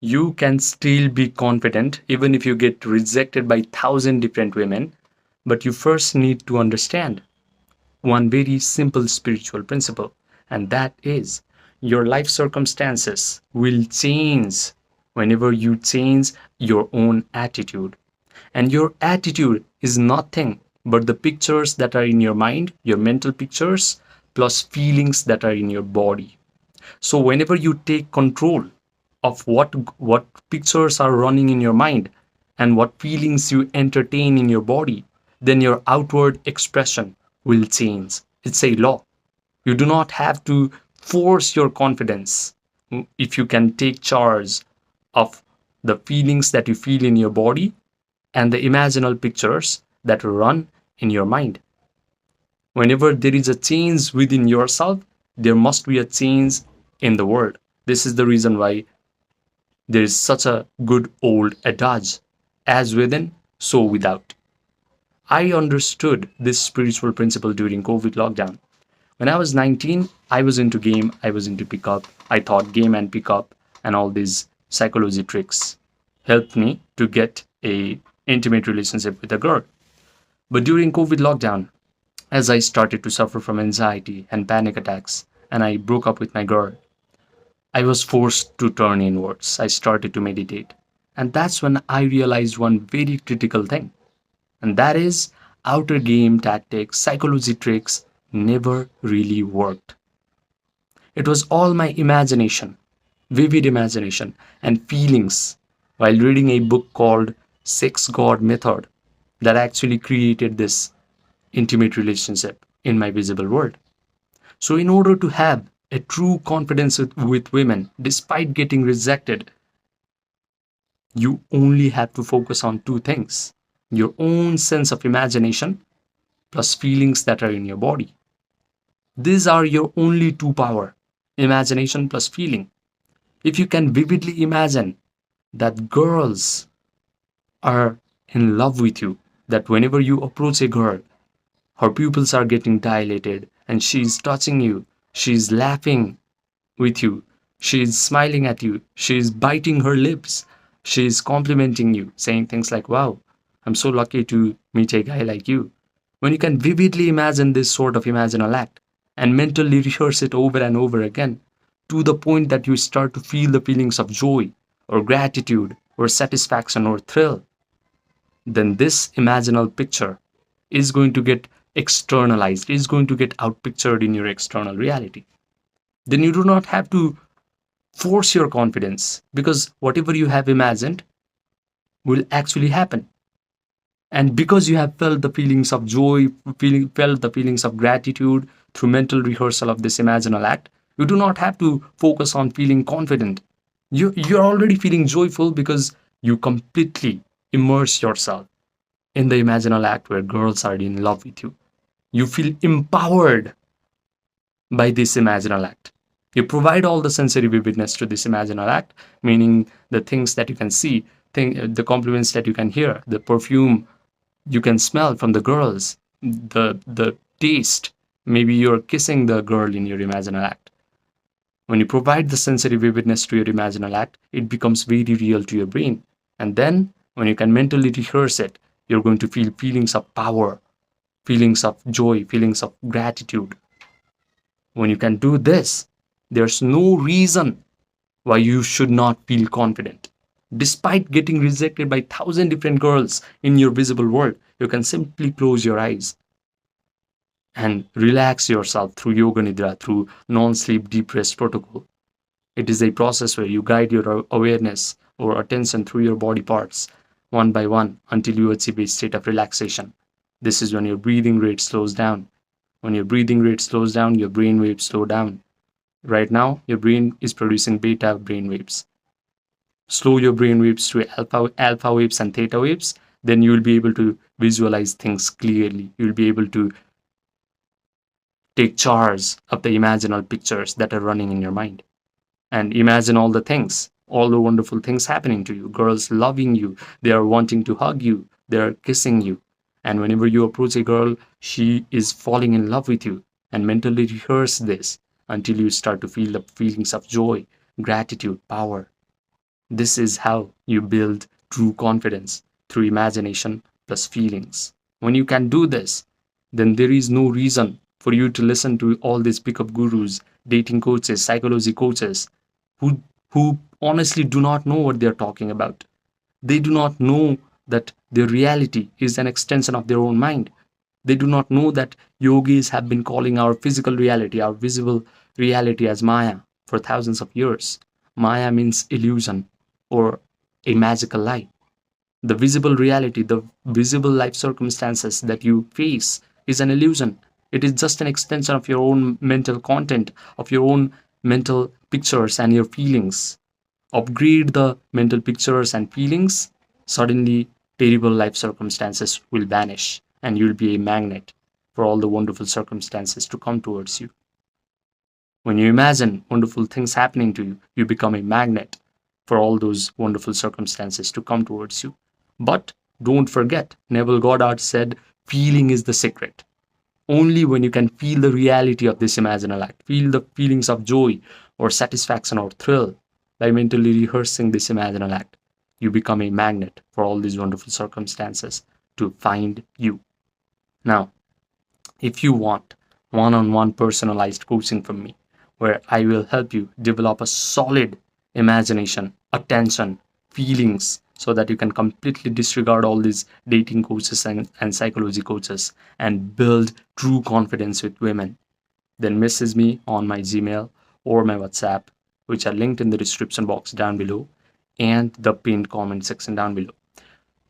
You can still be confident even if you get rejected by 1,000 different women, but you first need to understand one very simple spiritual principle, and that is your life circumstances will change whenever you change your own attitude. And your attitude is nothing but the pictures that are in your mind, your mental pictures, plus feelings that are in your body. So whenever you take control of what pictures are running in your mind and what feelings you entertain in your body, then your outward expression will change. It's a law. You do not have to force your confidence. If you can take charge of the feelings that you feel in your body and the imaginal pictures that run in your mind. Whenever there is a change within yourself, there must be a change in the world. This is the reason why there is such a good old adage, as within, so without. I understood this spiritual principle during COVID lockdown. When I was 19, I was into game, I was into pickup. I thought game and pickup and all these psychology tricks helped me to get a intimate relationship with a girl. But during COVID lockdown, as I started to suffer from anxiety and panic attacks, and I broke up with my girl, I was forced to turn inwards. I started to meditate. And that's when I realized one very critical thing. And that is outer game tactics, psychology tricks never really worked. It was all my imagination, vivid imagination, and feelings while reading a book called Sex God Method that actually created this intimate relationship in my visible world. So, in order to have a true confidence with women, despite getting rejected, you only have to focus on two things: your own sense of imagination plus feelings that are in your body. These are your only two power: imagination plus feeling. If you can vividly imagine that girls are in love with you, that whenever you approach a girl, her pupils are getting dilated and she's touching you, she's laughing with you, she's smiling at you, she's biting her lips, she's complimenting you, saying things like, wow, I'm so lucky to meet a guy like you. When you can vividly imagine this sort of imaginal act and mentally rehearse it over and over again, to the point that you start to feel the feelings of joy or gratitude or satisfaction or thrill, then this imaginal picture is going to get externalized, is going to get outpictured in your external reality. Then you do not have to force your confidence, because whatever you have imagined will actually happen. And because you have felt the feelings of joy, felt the feelings of gratitude through mental rehearsal of this imaginal act, you do not have to focus on feeling confident. You're already feeling joyful because you completely immerse yourself in the imaginal act where girls are in love with you. You feel empowered by this imaginal act. You provide all the sensory vividness to this imaginal act, meaning the things that you can see, the compliments that you can hear, the perfume you can smell from the girls, the taste. Maybe you're kissing the girl in your imaginal act. When you provide the sensory vividness to your imaginal act, it becomes very real to your brain. And then when you can mentally rehearse it, you're going to feel feelings of power, feelings of joy, feelings of gratitude. When you can do this, there's no reason why you should not feel confident. Despite getting rejected by 1,000 different girls in your visible world, you can simply close your eyes and relax yourself through yoga nidra, through non-sleep deep rest protocol. It is a process where you guide your awareness or attention through your body parts one by one until you achieve a state of relaxation. This is when your breathing rate slows down. When your breathing rate slows down, your brain waves slow down. Right now, your brain is producing beta brain waves. Slow your brain waves to alpha waves and theta waves, then you will be able to visualize things clearly. You will be able to take charge of the imaginal pictures that are running in your mind. And imagine all the things, all the wonderful things happening to you. Girls loving you, they are wanting to hug you, they are kissing you. And whenever you approach a girl, she is falling in love with you. And mentally rehearse this until you start to feel the feelings of joy, gratitude, power. This is how you build true confidence, through imagination plus feelings. When you can do this, then there is no reason for you to listen to all these pickup gurus, dating coaches, psychology coaches who who honestly do not know what they're talking about. They do not know that their reality is an extension of their own mind. They do not know that yogis have been calling our physical reality, our visible reality, as Maya for thousands of years. Maya means illusion or a magical lie. The visible reality, the visible life circumstances that you face is an illusion. It is just an extension of your own mental content, of your own mental pictures and your feelings. Upgrade the mental pictures and feelings, suddenly terrible life circumstances will vanish and you'll be a magnet for all the wonderful circumstances to come towards you. When you imagine wonderful things happening to you, you become a magnet for all those wonderful circumstances to come towards you. But don't forget, Neville Goddard said, feeling is the secret. Only when you can feel the reality of this imaginal act, feel the feelings of joy or satisfaction or thrill by mentally rehearsing this imaginal act, you become a magnet for all these wonderful circumstances to find you. Now, if you want one-on-one personalized coaching from me, where I will help you develop a solid imagination, attention, feelings, so that you can completely disregard all these dating coaches and psychology coaches and build true confidence with women, then message me on my Gmail or my WhatsApp, which are linked in the description box down below and the pinned comment section down below.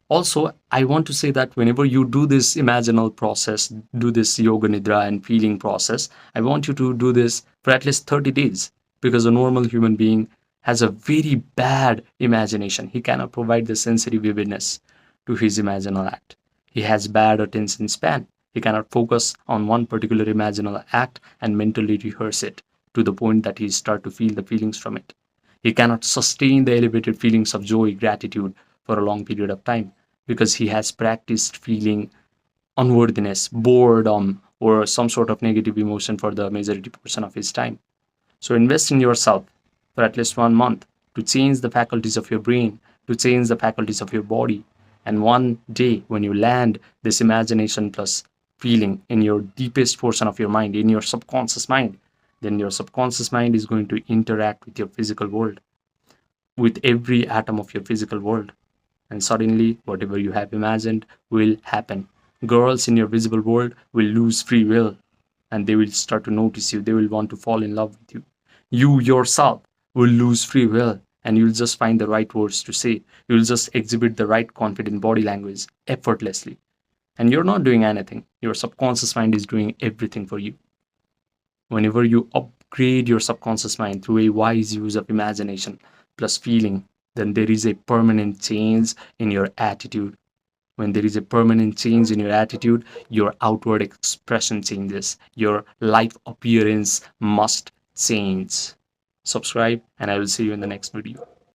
Also, I want to say that whenever you do this imaginal process, do this yoga nidra and feeling process, I want you to do this for at least 30 days, because a normal human being has a very bad imagination. He cannot provide the sensory vividness to his imaginal act. He has bad attention span. He cannot focus on one particular imaginal act and mentally rehearse it to the point that he start to feel the feelings from it. He cannot sustain the elevated feelings of joy, gratitude for a long period of time, because he has practiced feeling unworthiness, boredom, or some sort of negative emotion for the majority portion of his time. So invest in yourself for at least 1 month to change the faculties of your brain, to change the faculties of your body. And one day, when you land this imagination plus feeling in your deepest portion of your mind, in your subconscious mind, then your subconscious mind is going to interact with your physical world, with every atom of your physical world. And suddenly, whatever you have imagined will happen. Girls in your visible world will lose free will and they will start to notice you. They will want to fall in love with you. You yourself will lose free will and you'll just find the right words to say. You'll just exhibit the right confident body language effortlessly. And you're not doing anything. Your subconscious mind is doing everything for you. Whenever you upgrade your subconscious mind through a wise use of imagination plus feeling, then there is a permanent change in your attitude. When there is a permanent change in your attitude, your outward expression changes. Your life appearance must change. Subscribe, and I will see you in the next video.